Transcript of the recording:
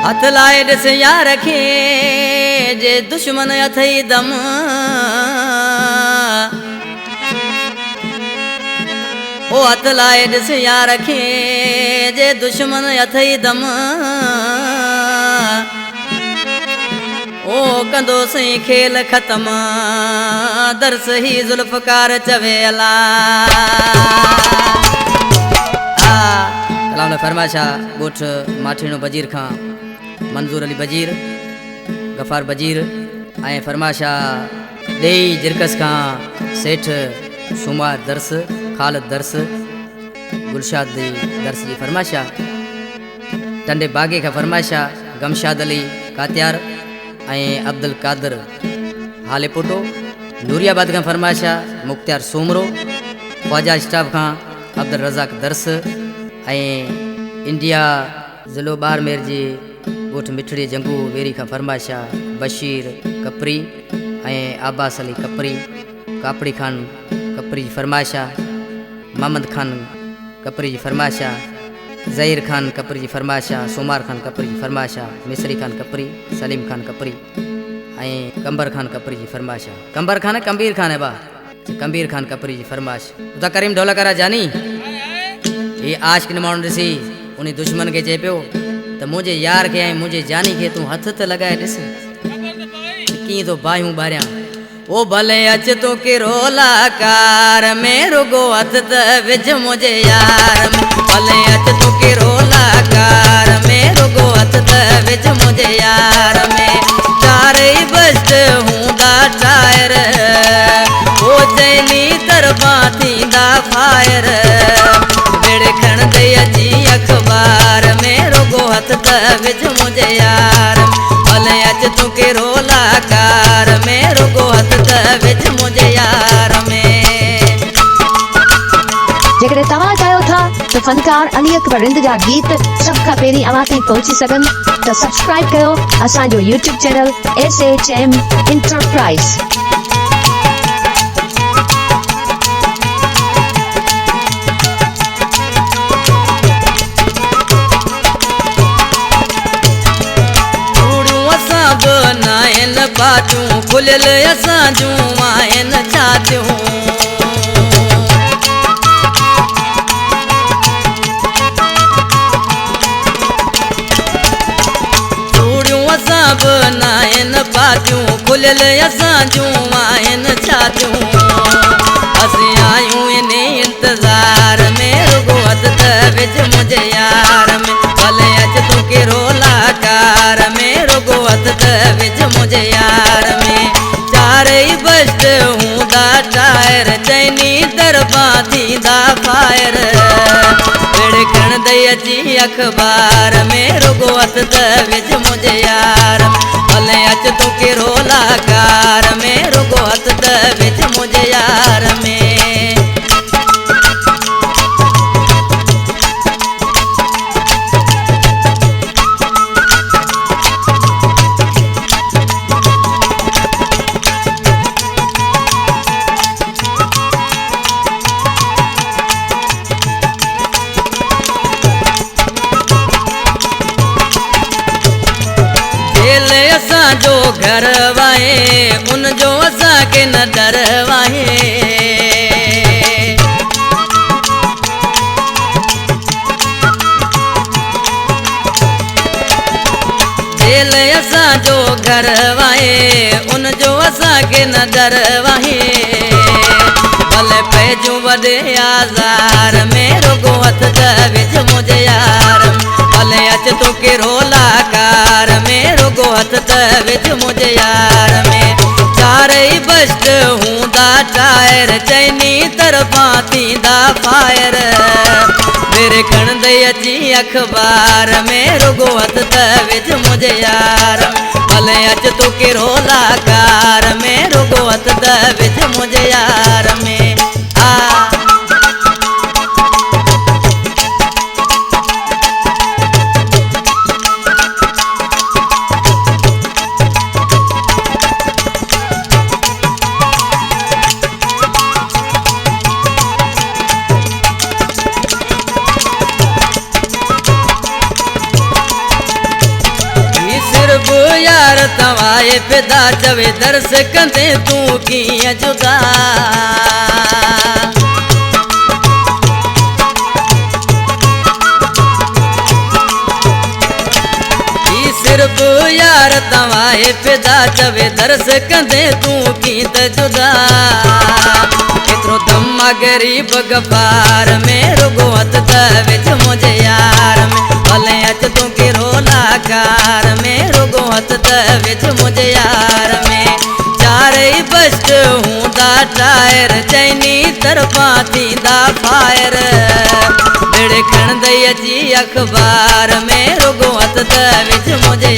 हथ लाए ॾिस यार खे जे दुश्मन अथई दम ओ हथ लाए ॾिस यार खे जे दुश्मन अथई दम ओ कंदो सही खेल ख़त्म दर्स ही जुल्फ़कार चवे अला कलाम फरमाशा गोठ माठीनो बजीर खां मंजूर अली बजीर गफ़ार बजीर ऐं फरमाशा ॾेई जिरकस खां सेठ सुमार दर्स ख़ालिद दर्स गुलशाद दर्स जी फरमाशा टंडे बागे खां फरमाशा गमशाद अली कात्यार ऐं अब्दुल कादर हालेपोटो नूरियाबाद खां फरमाशा मुख्तियार सोमरो ख्वाजा स्टाफ खां अब्दुल रज़ाक दर्स ऐं इंडिया ज़िलो बाड़मेर जी गोठ मिठड़ी जंगू वेरी खां फरमाशा बशीर कपरी ऐं आबास अली कपरी कापड़ी खान कपरी जी फरमाशा मोहम्मद खान कपरी जी फरमाशा ज़हीर खान कपरी जी फरमाशा सोमार खान कपरी जी फरमाशा मिसरी खान कपरी सलीम खान कपरी ऐं कंबर खान कपरी जी फरमाशा कंबर खान कबीर खान है बा कबीर खान कपरी जी फरमाश उता करीम ढोलकारा जानी ये आशिक ने माण्हू ॾिसी उन दुश्मन के चए पियो त मुझे यार के ऐं मुझे जानी के तू हथ त लगाए ॾिस कीअं तो बाहियूं ॿारियां ओ भले अच तो किरो लाकार में रुगो हथ त विझ मुझे यार भले अच तो किरो लाकार में रुगो हथ त विझ मुझे यार में चारे बस्ट हूंदा टायर ओ चैनी तरफा थींदा फायर विड़खण दे अची अखबार में रुगो हथ त विझ मुझे यार भले अच तू किरो लाकार में रुगो हथ त विझ मुझे यार में जेकॾहिं तव्हां चाहियो था त फनकार अली अकबर रिंद जा गीत सभ खां पहिरीं अव्हां ताईं पहुची सघनि त सब्सक्राइब कयो असांजो यूट्यूब चैनल SHM इंटरप्राइज़। नायन पाटियूं खुलियल असां जूं आहिन छातियूं चूड़ियूं असां बि नायन पाटियूं खुलियल असां जूं आहिन छातियूं असीं आहियूं इन इंतज़ार में रुगो हथ त विझ मुझे यार में भले अच तूं किरो लाकार में रुगो हथ त विझ मुझे यार में चारे बस्ट हूंदा टायर चैनी तरफा थींदा फायर विड़खण दई अची अखबार में रुगो हथ त विझ मुझे यार भले अच तूं किरो लाकार में रुगो हथ त विझ मुझे यार में जो घर वाहे उन जो असा के न डर वाहे जेल असा जो घर वाहे उन जो असा के न डर वाहे भले पैजूं वॾे आज़ार में रुगो हथ त विझ मुझे यार भले अच तो किरो लाकार में रुगो हथ त विझ मुझे यार में चारे बस्ट हूंदा टायर चैनी तरफा थींदा फायर विड़खण दई अची अखबार में रुगो हथ त विझ मुझे यार भले अच तो किरो लाकार में रुगो हथ त विझ मुझे यार में तवाए फिदा चवे दर्स कंदे तू कीअं जुदा सिर्फ यार तवाए फिदा चवे दर्स कंदे तू कीअं त जुदा एतिरो दम गरीब गफ़ार में रुगो हथ त विझ मुंहिंजे यार में भले अच तूं कहिड़ो लाकार में रुगो हथ त विझ मुंहिंजे यार में चारई बस्ट हूंदा टायर चइनी तरफ़ां थींदा फायर भिड़े खणंदई अची अख़बार में रुगो हथ त विझ मुंहिंजे